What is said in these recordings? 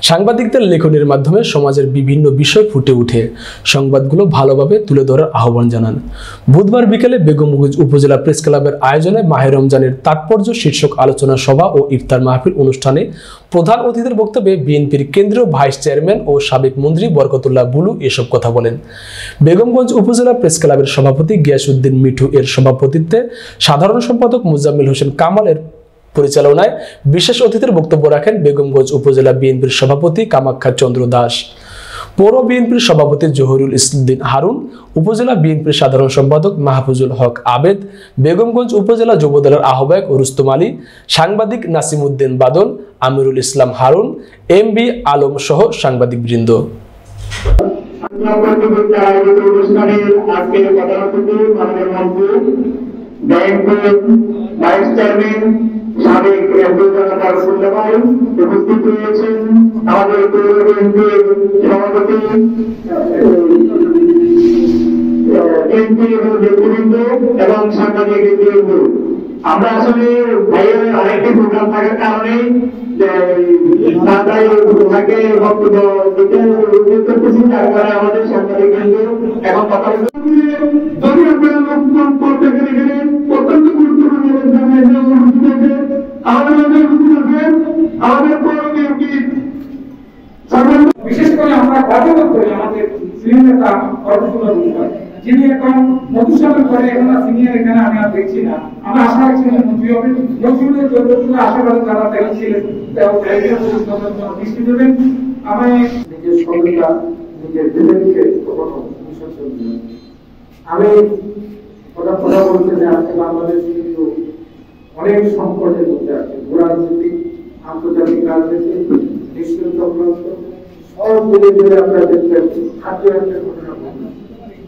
সাংবাদিকদের লেখনের মাধ্যমে সমাজের বিভিন্ন বিষয় ফুটে উঠে সংবাদগুলো ভালোভাবে তুলে ধরার আহ্বান জানান। বুধবার বিকেলে বেগমগঞ্জ উপজেলা প্রেস ক্লাবের আয়োজনে মাহে রমজানের তাৎপর্য শীর্ষক আলোচনা সভা ও ইফতার মাহফিল অনুষ্ঠানে প্রধান অতিথির বক্তব্যে বিএনপির কেন্দ্রীয় ভাইস চেয়ারম্যান ও সাবেক মন্ত্রী বরকতুল্লাহ বুলু এসব কথা বলেন। বেগমগঞ্জ উপজেলা প্রেস ক্লাবের সভাপতি গিয়াসউদ্দিন মিঠু এর সভাপতিত্বে সাধারণ সম্পাদক মুজাম্মিল হোসেন কামালের পরিচালনায় বিশেষ অতিথির বক্তব্য রাখেন বেগমগঞ্জ উপজেলা বিএনপির সভাপতি কামাখ্যা চন্দ্র দাস, পৌর বিএনপির সভাপতি জহিরুল ইসলাম হারুন, উপজেলা বিএনপির সাধারণ সম্পাদক মাহফুজুল হক আবেদ, বেগমগঞ্জ উপজেলা যুবদলের আহ্বায়ক রুস্তম আলী, সাংবাদিক নাসিমউদ্দিন বাদল, আমিরুল ইসলাম হারুন, এমবি আলম সহ সাংবাদিকবৃন্দ। সাবেক ভাই উপস্থিত রয়েছেন, আমাদের সভাপতি ব্যক্তিবৃন্দ এবং সাংবাদিক ব্যক্তিবৃন্দ। আমরা আসলে ভাইয়ের আরেকটি প্রোগ্রাম থাকার কারণে বক্তব্য দিতে অনুরোধ করতেছি, তার কারণে আমাদের সাংবাদিক বৃন্দ এখন কথা বলতে যদি আপনারা লক্ষ্য করতে গেলে অত্যন্ত গুরুত্বপূর্ণ বিশেষ করে আমরা গর্ববোধ করি আমাদের সিনিয়র নেতা অর্জুন, যিনি এখন মধুসূদন করে এখন সিনিয়র এখানে আমি আর দেখছি না। আমরা আশা রাখছি মন্ত্রী হবে, নজরুলের জন্য আশাবাদ যারা দেখছিলেন দৃষ্টি দেবেন। আমি নিজের সঙ্গীতা নিজের বিবেককে কখনো বিসর্জন দিই। আমি কথা বলতে যে আজকে বাংলাদেশ কিন্তু অনেক সংকটের মধ্যে আছে, রাজনীতি, আন্তর্জাতিক রাজনীতি, নিশ্চিত সব মিলে মিলে আপনারা দেখবেন খাদ্য একটা ঘটনা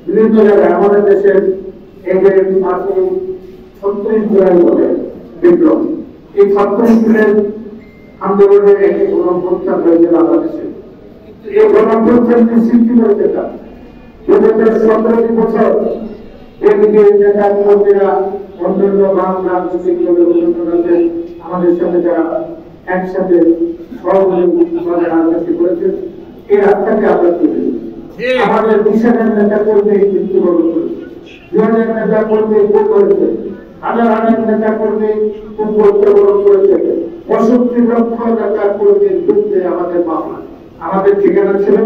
বিভিন্ন জায়গায় আমাদের দেশের এই যে 36 জুলাই বলে বিপ্লব, এই 36 জুলাই আন্দোলনের একটি গণঅভ্যুত্থান হয়েছে বাংলাদেশে। এই গণঅভ্যুত্থানটি সৃষ্টি করেছে তার 2017 বছর এদিকে নেতা মন্ত্রীরা অন্যান্য বাম রাজনৈতিক দলের আমাদের সাথে যারা একসাথে সহযোগিতা রাজনীতি করেছেন, এই রাস্তাকে আমরা তুলে আমাদের বিশালের নেতা কর্মী মৃত্যুবরণ করেছে, জনের নেতা কর্মী খুন করেছে, হাজার নেতা কর্মী খুব মৃত্যুবরণ করেছে, 65 লক্ষ নেতা কর্মীর বিরুদ্ধে আমাদের মামলা। আমাদের ঠিকানা ছিল